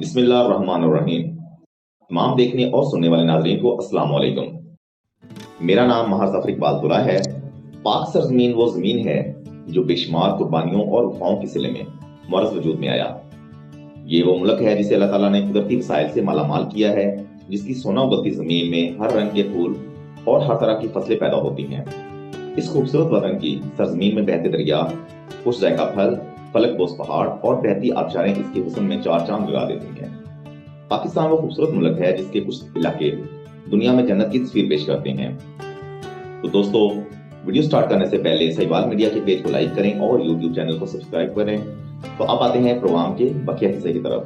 بسم اللہ الرحمن الرحیم۔ تمام دیکھنے اور سننے والے ناظرین کو السلام علیکم۔ میرا نام محض ظفر اقبال دلہ ہے۔ پاک سرزمین وہ زمین ہے جو بے شمار قربانیوں اور وفاؤں کے صلے میں معرض وجود میں آیا۔ یہ وہ ملک ہے جسے اللہ تعالیٰ نے قدرتی وسائل سے مالا مال کیا ہے، جس کی سونا اگلتی زمین میں ہر رنگ کے پھول اور ہر طرح کی فصلیں پیدا ہوتی ہیں۔ اس خوبصورت وطن کی سرزمین میں بہتے دریا، خوش ذائقہ پھل، فلک بوس پہاڑ اور بہتی آبشاریں اس کے حسن میں چار چاند لگا دیتی ہیں۔ پاکستان وہ خوبصورت ملک ہے جس کے کچھ علاقے دنیا میں جنت کی تصویر پیش کرتے ہیں۔ تو دوستو، ویڈیو سٹارٹ کرنے سے پہلے سہیوال میڈیا کے پیج کو لائک کریں اور یوٹیوب چینل کو سبسکرائب کریں۔ تو اب آتے ہیں پروگرام کے بقیہ حصے کی طرف۔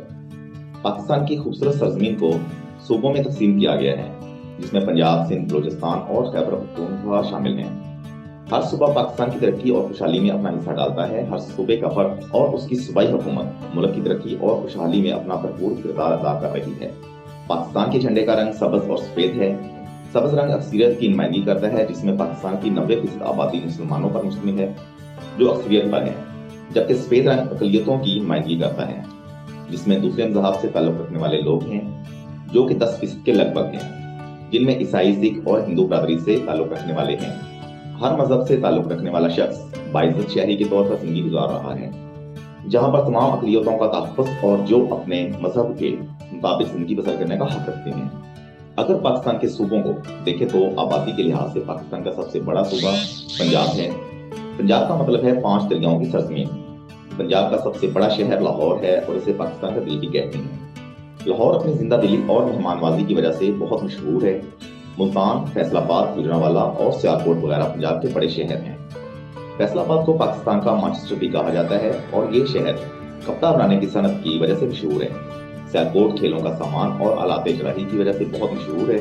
پاکستان کی خوبصورت سرزمین کو صوبوں میں تقسیم کیا گیا ہے، جس میں پنجاب، سندھ، بلوچستان اور خیبر پختونخوا شامل ہیں۔ ہر صوبہ پاکستان کی ترقی اور خوشحالی میں اپنا حصہ ڈالتا ہے۔ ہر صوبے کا فرد اور اس کی صوبائی حکومت ملک کی ترقی اور خوشحالی میں اپنا بھرپور کردار ادا کر رہی ہے۔ پاکستان کے جھنڈے کا رنگ سبز اور سفید ہے۔ سبز رنگ اکثریت کی نمائندگی کرتا ہے، جس میں پاکستان کی 90% آبادی مسلمانوں پر مشتمل ہے، جو اکثریت پر ہے، جبکہ سفید رنگ اقلیتوں کی نمائندگی کرتا ہے، جس میں دوسرے مذہب سے تعلق رکھنے والے لوگ ہیں، جو کہ 10% کے لگ بھگ ہیں، جن میں عیسائی، سکھ اور ہندو برادری سے تعلق رکھنے والے ہیں۔ ہر مذہب سے تعلق رکھنے والا شخص باعزت شہری کے طور پر زندگی گزار رہا ہے، جہاں پر تمام اقلیتوں کا تحفظ اور جو اپنے مذہب کے مطابق زندگی بسر کرنے کا حق رکھتے ہیں۔ اگر پاکستان کے صوبوں کو دیکھیں تو آبادی کے لحاظ سے پاکستان کا سب سے بڑا صوبہ پنجاب ہے۔ پنجاب کا مطلب ہے 5 دریاؤں کی سرزمین۔ پنجاب کا سب سے بڑا شہر لاہور ہے اور اسے پاکستان کا دل بھی کہتے ہیں۔ لاہور اپنی زندہ دلی اور مہمان نوازی کی وجہ سے بہت مشہور ہے۔ ملتان، فیصل آباد، گوجرانوالہ اور سیالکوٹ وغیرہ پنجاب کے بڑے شہر ہیں۔ فیصل آباد کو پاکستان کا مانچسٹر بھی کہا جاتا ہے اور یہ شہر کپڑا بنانے کی صنعت کی وجہ سے مشہور ہے۔ سیالکوٹ کھیلوں کا سامان اور آلات جراحی کی وجہ سے بہت مشہور ہے۔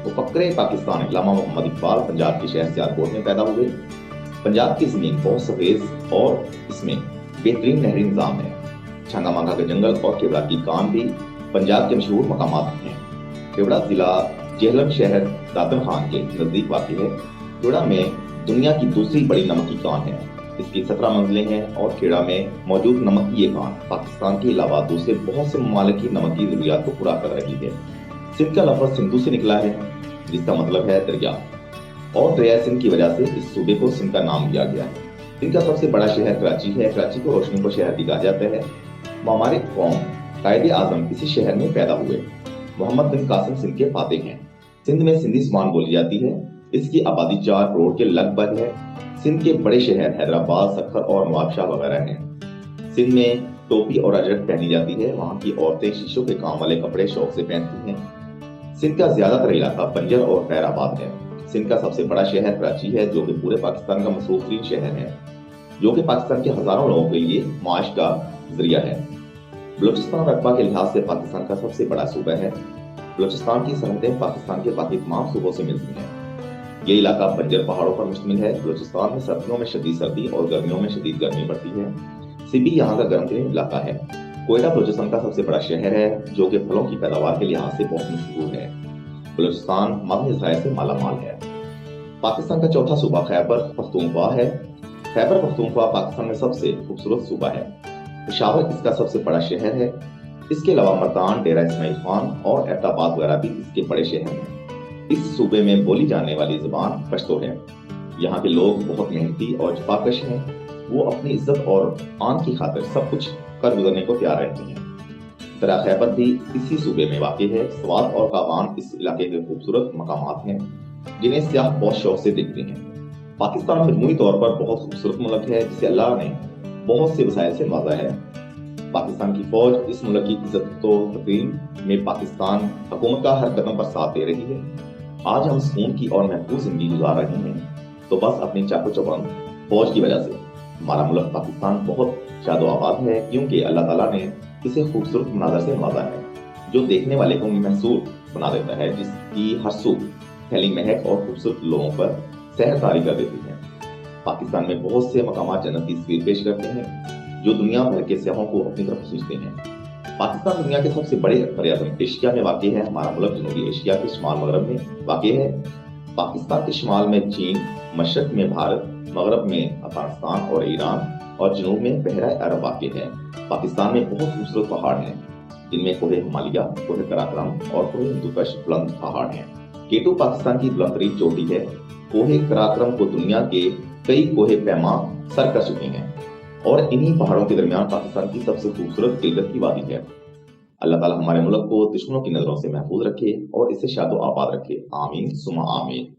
مفکر پاکستان علامہ محمد اقبال پنجاب کے شہر سیالکوٹ میں پیدا ہوئے۔ پنجاب کی زمین بہت سفید اور اس میں بہترین نہری نظام ہے۔ چھنگا مانگا کے جنگل اور کیوڑا کی کان بھی پنجاب کے مشہور مقامات ہیں۔ کیوڑا ضلع جہلم شہر دادن خان کے نزدیک واقع ہے۔ کیوڑا میں دنیا کی دوسری بڑی نمک کی کان ہے۔ اس کی 17 منزلیں ہیں اور کھیڑا میں موجود نمک کی یہ کان پاکستان کے علاوہ دوسرے بہت سے ممالک کی نمک کی ضروریات کو پورا کر رہی ہے۔ سندھ کا لفظ سندھو سے نکلا ہے، جس کا مطلب ہے دریا، اور دریائے سندھ کی وجہ سے اس صوبے کو سندھ کا نام دیا گیا ہے۔ سندھ کا سب سے بڑا شہر کراچی ہے۔ کراچی کو روشنی کا شہر بھی کہا جاتا ہے۔ ہمارے قوم قائد اعظم اسی شہر میں پیدا ہوئے۔ محمد بن قاسم سندھ کے فاتح ہیں۔ سندھ میں سندھی زبان بولی جاتی ہے۔ اس کی آبادی 4 کروڑ کے لگ بھگ ہے۔ سندھ کے بڑے شہر حیدرآباد، سکھر اور نواب شاہ وغیرہ ہیں۔ سندھ میں ٹوپی اور اجرک پہنی جاتی ہے۔ وہاں کی عورتیں شیشوں کے کام والے کپڑے شوق سے پہنتی ہیں۔ سندھ کا زیادہ تر علاقہ بنجر اور خیر آباد ہے۔ سندھ کا سب سے بڑا شہر کراچی ہے، جو کہ پورے پاکستان کا مصروف ترین شہر ہے، جو کہ پاکستان کے ہزاروں لوگوں کے لیے معاش کا ذریعہ ہے۔ بلوچستان رقبہ کے لحاظ سے پاکستان کا سب سے بڑا صوبہ ہے۔ بلوچستان کی سرحدیں پاکستان کے باقی تمام صوبوں سے ملتی ہیں۔ یہ علاقہ بنجر پہاڑوں پر مشتمل ہے۔ بلوچستان میں سردیوں میں شدید سردی اور گرمیوں میں شدید گرمی پڑتی ہے۔ سبی یہاں کا گرم ترین علاقہ ہے۔ کوئٹہ بلوچستان کا سب سے بڑا شہر ہے، جو کہ پھلوں کی پیداوار کے لحاظ سے بہت مشہور ہے۔ بلوچستان معدنی ذخائر سے مالا مال ہے۔ پاکستان کا چوتھا صوبہ خیبر پختونخوا ہے۔ خیبر پختونخوا پاکستان میں سب سے خوبصورت صوبہ ہے۔ پشاور اس کا سب سے بڑا شہر ہے۔ اس کے علاوہ مردان، ڈیرہ اسماعیل خان اور ایبٹ آباد وغیرہ بھی اس کے بڑے شہر ہیں۔ اس صوبے میں بولی جانے والی زبان پشتو ہے۔ یہاں کے لوگ بہت محنتی اور جفاکش ہیں۔ وہ اپنی عزت اور آن کی خاطر سب کچھ کر گزرنے کو تیار رہتے ہیں۔ درہ خیبر بھی اسی صوبے میں واقع ہے۔ سوات اور کاغان اس علاقے کے خوبصورت مقامات ہیں، جنہیں سیاح بہت شوق سے دیکھتے ہیں۔ پاکستان مجموعی طور پر بہت خوبصورت ملک ہے، جسے اللہ نے بہت سے وسائل سے نوازا ہے۔ پاکستان کی فوج اس ملک کی عزت و تقریم میں پاکستان حکومت کا ہر قدم پر ساتھ دے رہی ہے۔ آج ہم سکون کی اور محفوظ زندگی گزار رہے ہیں، تو بس اپنی چاق و چوبند فوج کی وجہ سے۔ ہمارا ملک پاکستان بہت شاد و آباد ہے، کیونکہ اللہ تعالیٰ نے اسے خوبصورت مناظر سے نوازا ہے، جو دیکھنے والے کو محصور بنا دیتا ہے، جس کی ہر سو پھیلی مہک اور خوبصورت لوگوں پر سحر طاری کر دیتی ہے۔ پاکستان میں بہت سے مقامات جنت کی تصویر پیش کرتے ہیں، جو دنیا بھر کے سیاحوں کو اپنی طرف کھینچتے ہیں۔ پاکستان دنیا کے سب سے بڑے پریٹن ایشیا میں واقع ہے۔ ہمارا ملک جنوبی ایشیا کے شمال مغرب میں واقع ہے۔ پاکستان کے شمال میں چین، مشرق میں بھارت، مغرب میں افغانستان اور ایران، اور جنوب میں بحیرہ عرب واقع ہے۔ پاکستان میں بہت خوبصورت پہاڑ ہیں، جن میں کوہ ہمالیہ، کوہ کراکرم اور کوہ ہندوکش بلند پہاڑ ہیں۔ K2 پاکستان کی بلند ترین چوٹی ہے۔ کوہ کراکرم کو دنیا کے کئی کوہ پیما سر کر چکے ہیں اور انہی پہاڑوں کے درمیان پاکستان کی سب سے خوبصورت گلگت کی وادی ہے۔ اللہ تعالیٰ ہمارے ملک کو دشمنوں کی نظروں سے محفوظ رکھے اور اسے شاد و آباد رکھے، آمین ثم آمین۔